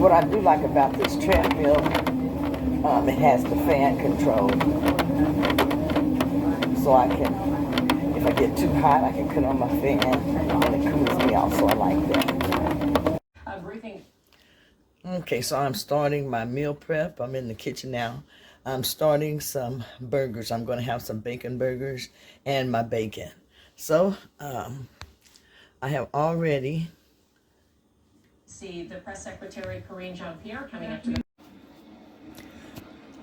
What I do like about this treadmill, it has the fan control. So I can, if I get too hot, I can cut on my fan and it cools me off, so I like that. Okay, so I'm starting my meal prep. I'm in the kitchen now. I'm starting some burgers. I'm going to have some bacon burgers and my bacon. So, I have already... See the press secretary, Karine Jean-Pierre, coming up to the...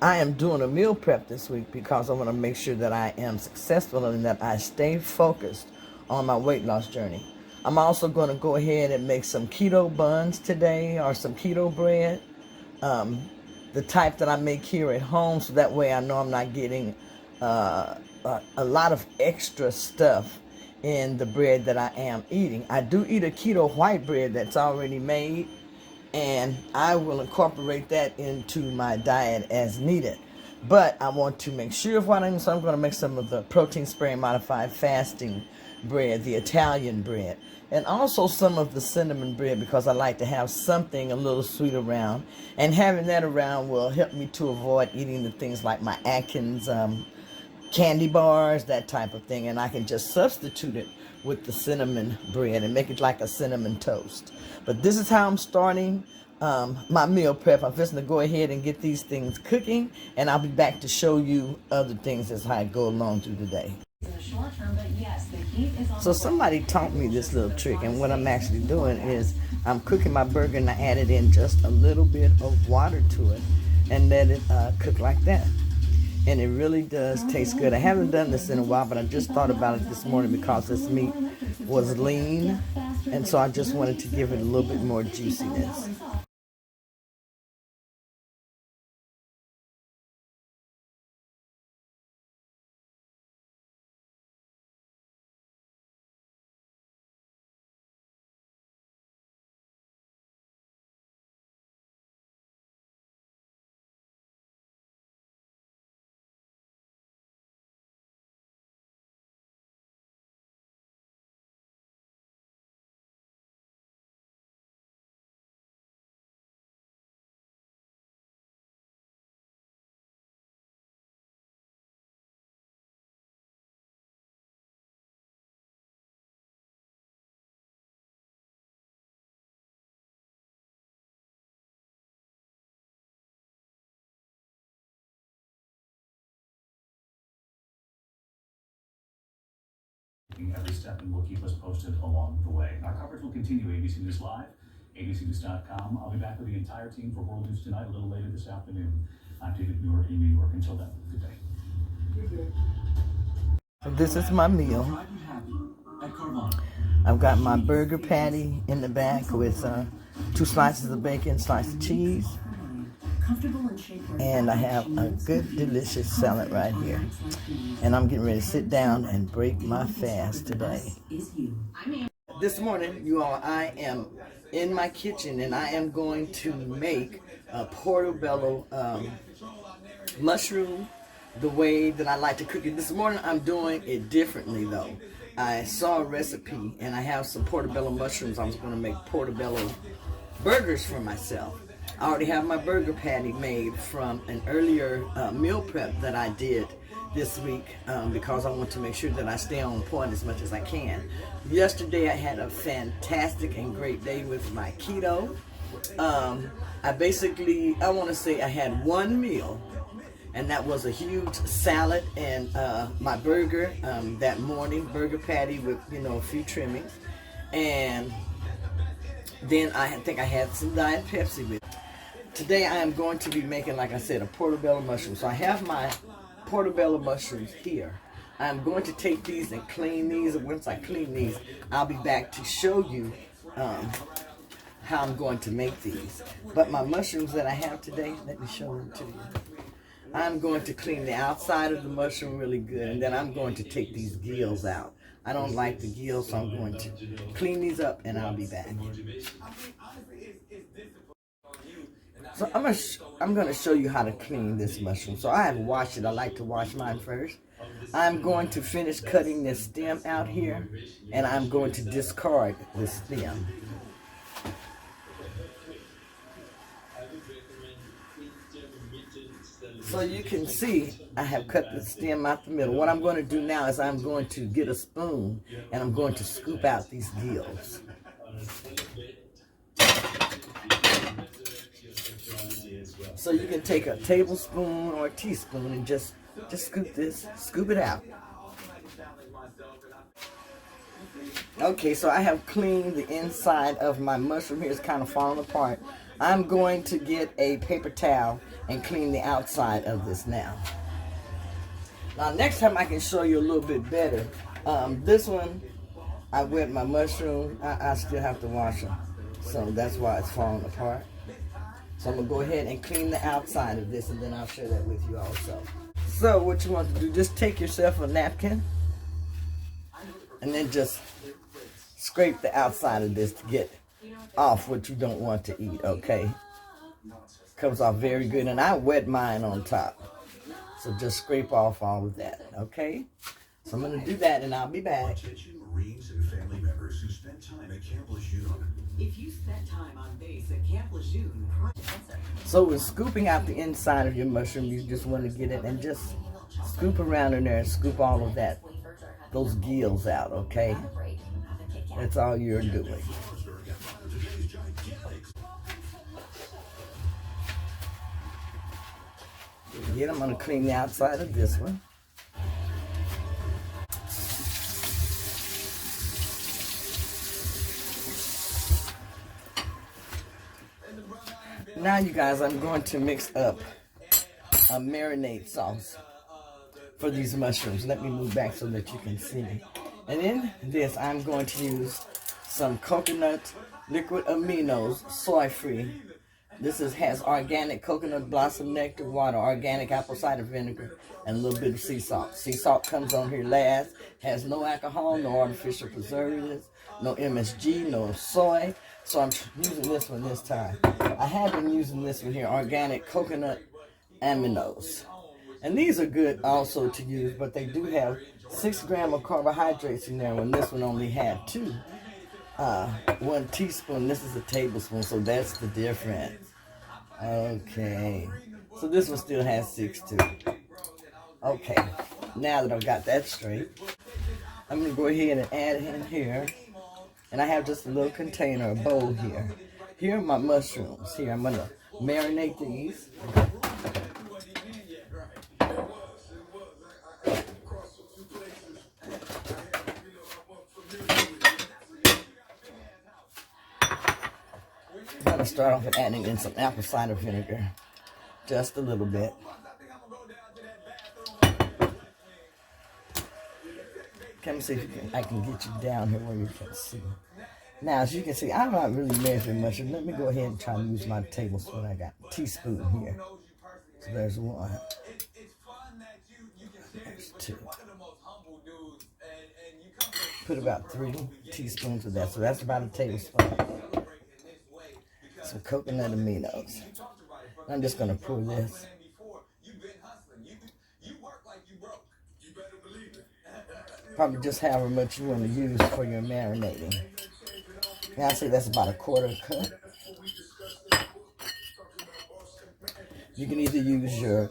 I am doing a meal prep this week because I want to make sure that I am successful and that I stay focused on my weight loss journey. I'm also going to go ahead and make some keto buns today, or some keto bread, the type that I make here at home, so that way I know I'm not getting a lot of extra stuff in the bread that I am eating. I do eat a keto white bread that's already made, and I will incorporate that into my diet as needed. But I want to make sure of what I'm, so I'm going to make some of the protein sparing modified fasting bread, the Italian bread, and also some of the cinnamon bread, because I like to have something a little sweet around, and having that around will help me to avoid eating the things like my Atkins candy bars, that type of thing, and I can just substitute it with the cinnamon bread and make it like a cinnamon toast. But this is how I'm starting my meal prep. I'm just going to go ahead and get these things cooking, and I'll be back to show you other things as I go along through the day. So somebody taught me this little trick, and what I'm actually doing is I'm cooking my burger, and I added in just a little bit of water to it and let it cook like that. And it really does taste good. I haven't done this in a while, but I just thought about it this morning because this meat was lean, and so I just wanted to give it a little bit more juiciness. Every step, and will keep us posted along the way. Our coverage will continue. ABC News Live, abcnews.com. I'll be back with the entire team for World News Tonight a little later this afternoon. I'm David Muir in New York. Until then, good day. Good day. So this is my meal. I've got my burger patty in the back with 2 slices of bacon, slice of cheese, and I have a good, delicious salad right here. And I'm getting ready to sit down and break my fast today. This morning, you all, I am in my kitchen, and I am going to make a portobello mushroom the way that I like to cook it. This morning, I'm doing it differently, though. I saw a recipe, and I have some portobello mushrooms. I was going to make portobello burgers for myself. I already have my burger patty made from an earlier meal prep that I did this week because I want to make sure that I stay on point as much as I can. Yesterday I had a fantastic and great day with my keto. I want to say I had one meal, and that was a huge salad and my burger that morning, burger patty with, a few trimmings. And then I think I had some Diet Pepsi with it. Today I am going to be making, like I said, a portobello mushroom. So I have my portobello mushrooms here. I'm going to take these and clean these, and once I clean these, I'll be back to show you how I'm going to make these. But my mushrooms that I have today, let me show them to you. I'm going to clean the outside of the mushroom really good, and then I'm going to take these gills out. I don't like the gills, so I'm going to clean these up, and I'll be back. So I'm going to show you how to clean this mushroom. So I have washed it. I like to wash mine first. I'm going to finish cutting this stem out here, and I'm going to discard the stem. So you can see I have cut the stem out the middle. What I'm going to do now is I'm going to get a spoon and I'm going to scoop out these gills. So you can take a tablespoon or a teaspoon and just scoop it out. Okay, so I have cleaned the inside of my mushroom here. It's kind of falling apart. I'm going to get a paper towel and clean the outside of this now. Now next time I can show you a little bit better. This one, I wet my mushroom. I still have to wash them. So that's why it's falling apart. So I'm going to go ahead and clean the outside of this and then I'll share that with you also. So what you want to do, just take yourself a napkin and then just scrape the outside of this to get off what you don't want to eat, okay? Comes off very good, and I wet mine on top. So just scrape off all of that, okay? So I'm going to do that, and I'll be back. Marines and family members who spend time at Camp Lejeune. If you spent time on base at Camp Lejeune. So with scooping out the inside of your mushroom, you just want to get it and just scoop around in there and scoop all of that, those gills out, okay? That's all you're doing. Again, I'm going to clean the outside of this one. Now, you guys, I'm going to mix up a marinade sauce for these mushrooms. Let me move back so that you can see me. And in this, I'm going to use some coconut liquid aminos, soy-free. This has organic coconut blossom nectar, water, organic apple cider vinegar, and a little bit of sea salt. Sea salt comes on here last. Has no alcohol, no artificial preservatives, no MSG, no soy. So I'm using this one this time. I have been using this one here, organic coconut aminos. And these are good also to use, but they do have 6 grams of carbohydrates in there when this one only had 2. 1 teaspoon, this is a tablespoon, so that's the difference. Okay, so this one still has 6 too. Okay, now that I've got that straight, I'm going to go ahead and add in here, and I have just a little container, a bowl here. Here are my mushrooms. Here, I'm going to marinate these. I'm going to start off with adding in some apple cider vinegar, just a little bit. Let me see if I can get you down here where you can see. Now, as you can see, I'm not really measuring much. Let me go ahead and try to use my tablespoon. I got a teaspoon here. So there's 1. There's 2. Put about 3 teaspoons of that. So that's about a tablespoon. Some coconut aminos. I'm just going to pour this. Probably just however much you want to use for your marinating. Now I say that's about a 1/4 cup. You can either use your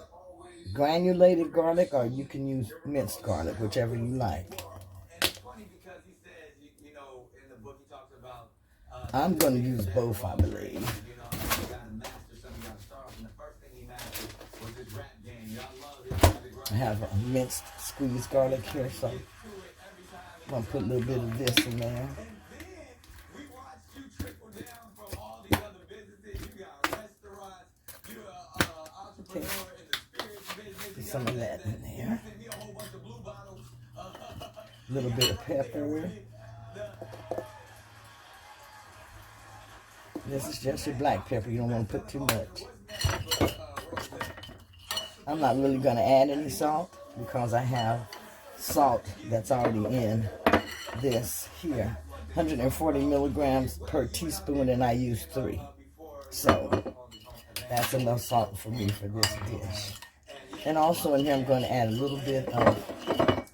granulated garlic or you can use minced garlic, whichever you like. I'm going to use both, I believe. I have a minced squeezed garlic here, so I'm going to put a little bit of this in there. Okay. Put some of that in there. A little bit of pepper. This is just your black pepper. You don't want to put too much. I'm not really going to add any salt because I have salt that's already in this here. 140 milligrams per teaspoon, and I use 3. So that's enough salt for me for this dish. And also in here, I'm going to add a little bit of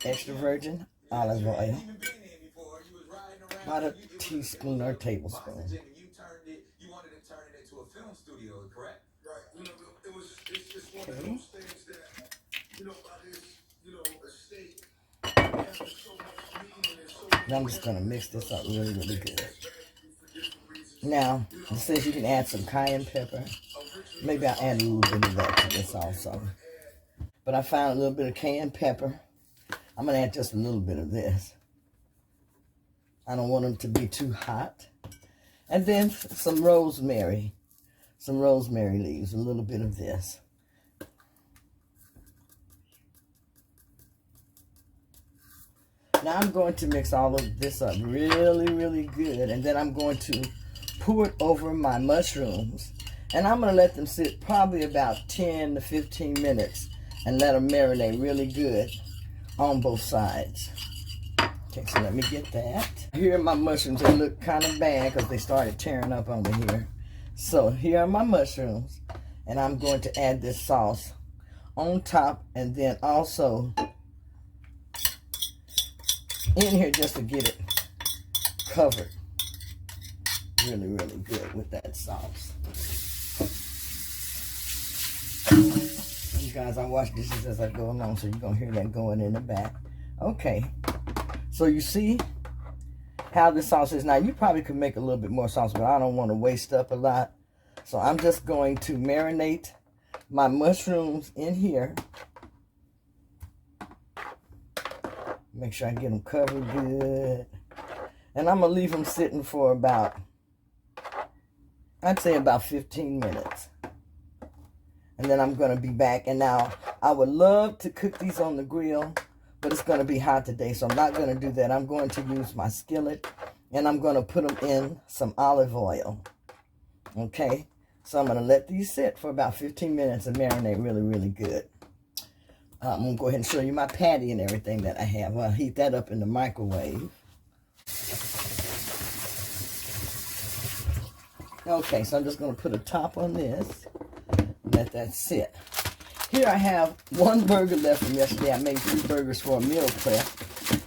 extra virgin olive oil. About a teaspoon or tablespoon. Okay. And I'm just going to mix this up really, really good. Now, it says you can add some cayenne pepper. Maybe I'll add a little bit of that to this also. But I found a little bit of cayenne pepper. I'm going to add just a little bit of this. I don't want them to be too hot. And then some rosemary. Some rosemary leaves, a little bit of this. Now I'm going to mix all of this up really, really good. And then I'm going to pour it over my mushrooms. And I'm going to let them sit probably about 10 to 15 minutes and let them marinate really good on both sides. Okay, so let me get that. Here are my mushrooms. They look kind of bad because they started tearing up over here. So here are my mushrooms. And I'm going to add this sauce on top and then also in here just to get it covered really, really good with that sauce. You guys, I wash dishes as I go along, so you're going to hear that going in the back. Okay. So you see how the sauce is. Now, you probably could make a little bit more sauce, but I don't want to waste up a lot. So I'm just going to marinate my mushrooms in here. Make sure I get them covered good. And I'm going to leave them sitting for about, I'd say about 15 minutes. And then I'm going to be back. And now, I would love to cook these on the grill, but it's going to be hot today, so I'm not going to do that. I'm going to use my skillet, and I'm going to put them in some olive oil. Okay? So I'm going to let these sit for about 15 minutes and marinate really, really good. I'm going to go ahead and show you my patty and everything that I have. I'll heat that up in the microwave. Okay, so I'm just going to put a top on this. Let that sit. Here I have one burger left from yesterday. I made 3 burgers for a meal prep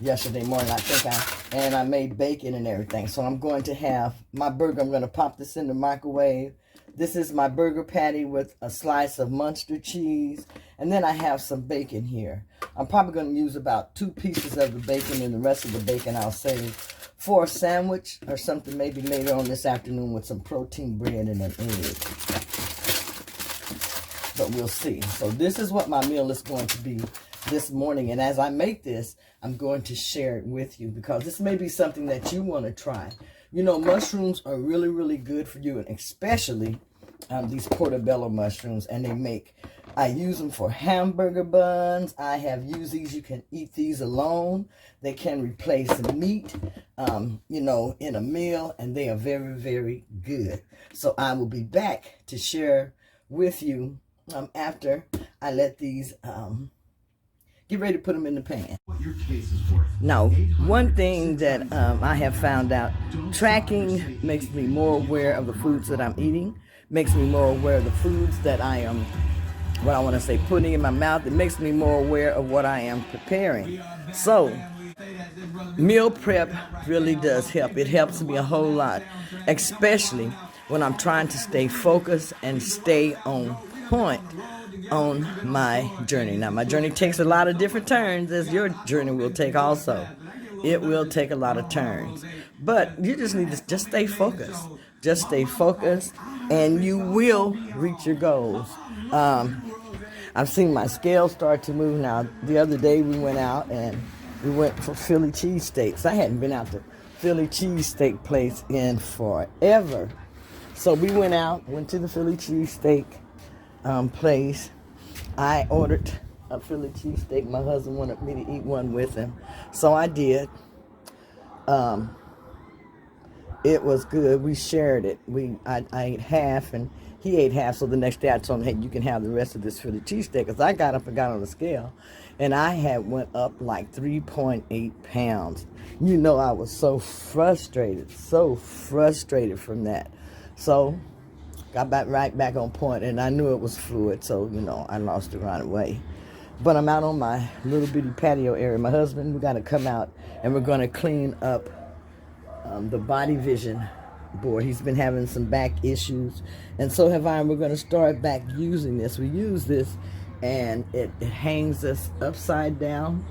yesterday morning. I made bacon and everything. So I'm going to have my burger. I'm going to pop this in the microwave. This is my burger patty with a slice of Munster cheese. And then I have some bacon here. I'm probably going to use about 2 pieces of the bacon, and the rest of the bacon I'll save for a sandwich or something maybe later on this afternoon with some protein bread and an egg. But we'll see. So this is what my meal is going to be this morning. And as I make this, I'm going to share it with you because this may be something that you want to try. You know, mushrooms are really, really good for you, and especially these portobello mushrooms. And I use them for hamburger buns. I have used these. You can eat these alone. They can replace meat, you know, in a meal. And they are very, very good. So I will be back to share with you after I let these get ready to put them in the pan. Now, one thing that I have found out, tracking makes me more aware of the foods that I'm eating, makes me more aware of the foods that I am, putting in my mouth. It makes me more aware of what I am preparing. So, meal prep really does help. It helps me a whole lot, especially when I'm trying to stay focused and stay on point on my journey. Now, my journey takes a lot of different turns, as your journey will take also. It will take a lot of turns. But you just need to just stay focused. Just stay focused, and you will reach your goals. I've seen my scale start to move now. The other day we went out and we went for Philly cheesesteaks. I hadn't been out to Philly cheesesteak place in forever. So we went to the Philly cheesesteak place. I ordered a Philly cheesesteak. My husband wanted me to eat one with him, so I did. It was good. We shared it. I ate half and he ate half. So the next day I told him, hey, you can have the rest of this Philly cheesesteak. Because I got up and got on the scale, and I had went up like 3.8 pounds. You know, I was so frustrated from that. So got right back on point, and I knew it was fluid, so, you know, I lost it right away. But I'm out on my little bitty patio area. My husband, we got to come out, and we're going to clean up the body vision board. He's been having some back issues, and so have I, and we're going to start back using this. We use this, and it hangs us upside down,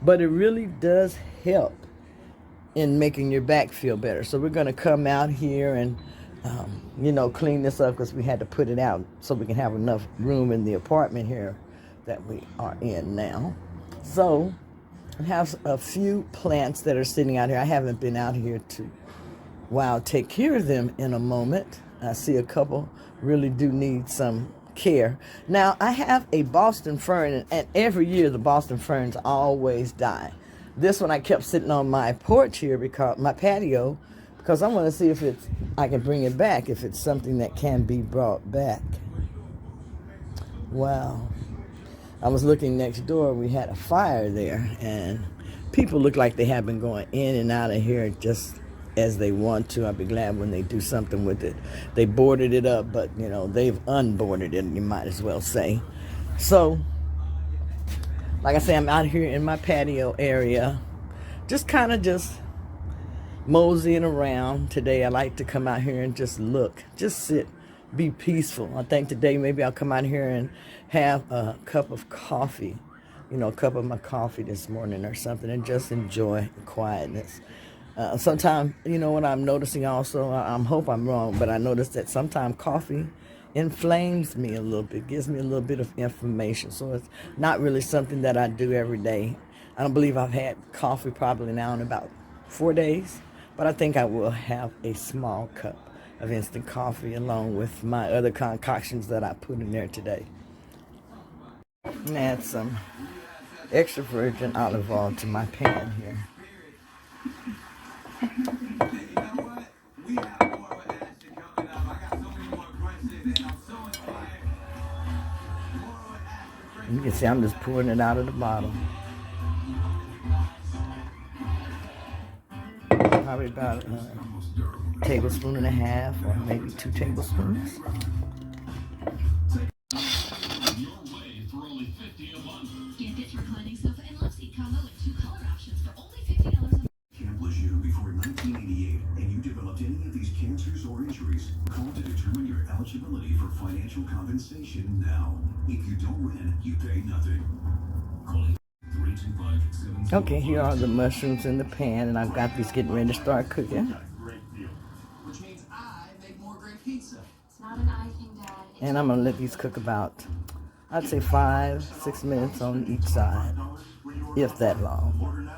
but it really does help in making your back feel better. So we're going to come out here and, clean this up because we had to put it out so we can have enough room in the apartment here that we are in now. So I have a few plants that are sitting out here. I haven't been out here to, take care of them in a moment. I see a couple really do need some care. Now, I have a Boston fern, and every year the Boston ferns always die. This one I kept sitting on my porch here, because my patio, because I want to see if I can bring it back, if it's something that can be brought back. Wow. I was looking next door. We had a fire there, and people look like they have been going in and out of here just as they want to. I'll be glad when they do something with it. They boarded it up, but, they've unboarded it, you might as well say. So, like I say, I'm out here in my patio area, just kind of moseying around. Today I like to come out here and just look, just sit, be peaceful. I think today maybe I'll come out here and have a cup of coffee, a cup of my coffee this morning or something, and just enjoy the quietness. Sometimes, what I'm noticing also, I hope I'm wrong, but I notice that sometimes coffee inflames me a little bit, gives me a little bit of inflammation. So it's not really something that I do every day. I don't believe I've had coffee probably now in about 4 days, but I think I will have a small cup of instant coffee along with my other concoctions that I put in there today. And add some extra virgin olive oil to my pan here. You can see I'm just pouring it out of the bottle. Probably about a tablespoon and a half, or maybe 2 tablespoons. Get this reclining sofa and love seat combo with 2 color options for only $50. Accomplished you before 1988, and you developed any of these cancers or injuries, call to determine your eligibility for financial compensation now. If you don't win, you pay nothing. Call 325-7. Okay, here are the mushrooms in the pan, and I've got these getting ready to start cooking. Which means I make more great pizza. It's not an I thing, Dad. And I'm gonna let these cook about, I'd say 5-6 minutes on each side, if that long.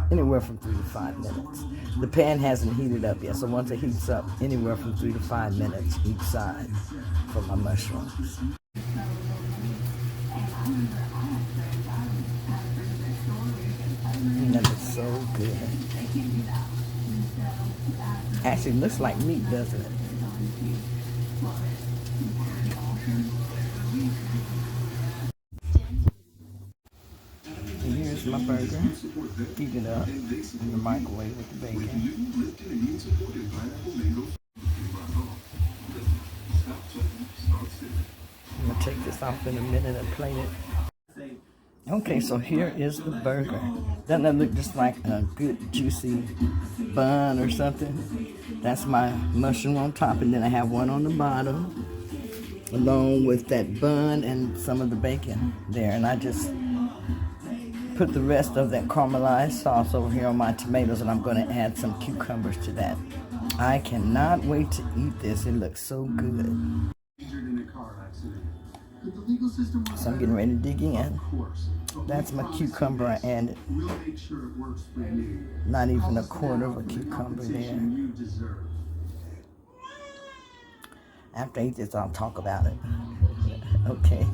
Anywhere from 3 to 5 minutes. The pan hasn't heated up yet, so once it heats up, anywhere from 3 to 5 minutes each side for my mushrooms. And that is so good. Actually looks like meat, doesn't it? And here's my burger. Heat it up in the microwave with the bacon. I'm gonna take this off in a minute and plate it. Okay, so here is the burger. Doesn't that look just like a good juicy bun or something? That's my mushroom on top, and then I have one on the bottom, along with that bun and some of the bacon there. And I just put the rest of that caramelized sauce over here on my tomatoes, and I'm going to add some cucumbers to that. I cannot wait to eat this. It looks so good. So I'm getting ready to dig in. That's my cucumber I added. Not even a quarter of a cucumber there. After I eat this, I'll talk about it. Okay.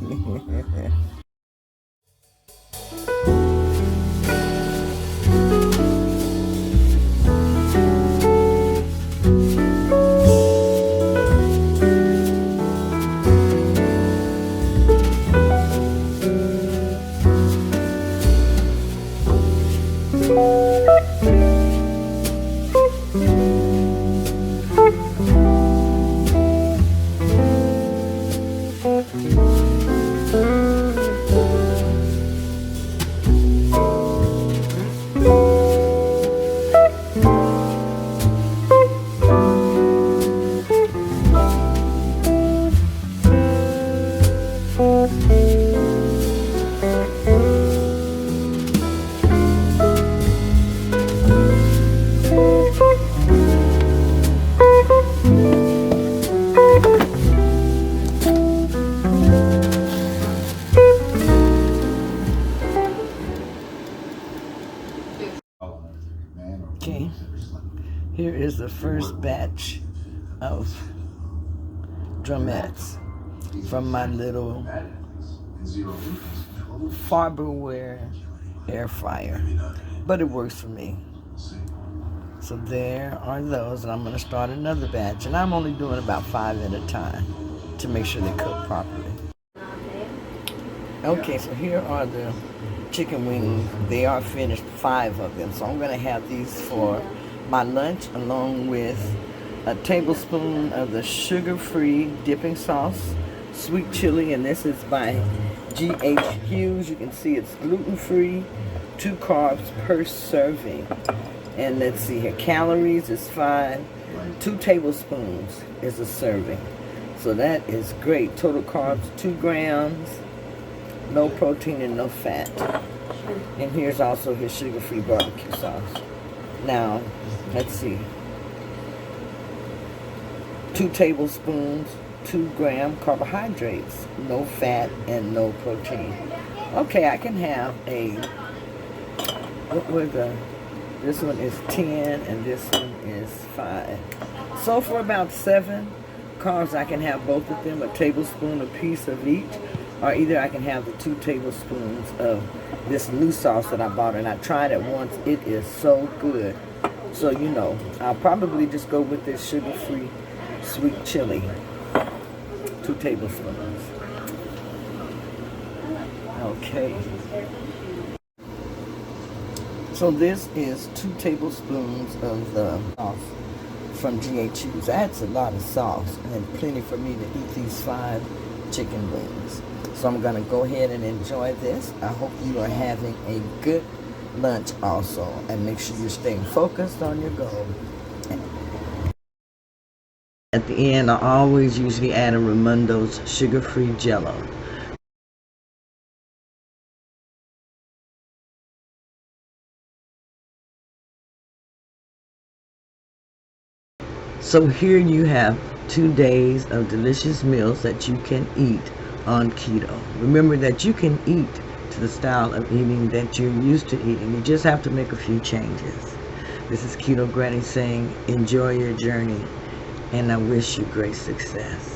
is the first batch of drumettes from my little Farberware air fryer. But it works for me. So there are those, and I'm going to start another batch. And I'm only doing about 5 at a time to make sure they cook properly. Okay, so here are the chicken wings. They are finished, 5 of them. So I'm going to have these for my lunch, along with a tablespoon of the sugar-free dipping sauce, sweet chili, and this is by G.H. Hughes. You can see it's gluten-free, 2 carbs per serving. And let's see here, calories is 5, 2 tablespoons is a serving. So that is great. Total carbs, 2 grams, no protein and no fat. And here's also his sugar-free barbecue sauce. Now, let's see. 2 tablespoons, 2 gram carbohydrates, no fat and no protein. Okay, I can have this one is 10 and this one is 5. So for about 7 carbs, I can have both of them, a tablespoon apiece of each, or either I can have the 2 tablespoons of this new sauce that I bought, and I tried it once. It is so good. So, you know, I'll probably just go with this sugar-free sweet chili, 2 tablespoons. Okay. So this is 2 tablespoons of the sauce from G.H. Hughes. That's a lot of sauce and plenty for me to eat these 5 chicken wings. So I'm going to go ahead and enjoy this. I hope you are having a good lunch also. And make sure you're staying focused on your goal. At the end, I always usually add a Raimundo's sugar-free Jell-O. So here you have 2 days of delicious meals that you can eat on keto. Remember that you can eat to the style of eating that you're used to eating. You just have to make a few changes. This is Keto Granny saying, enjoy your journey, and I wish you great success.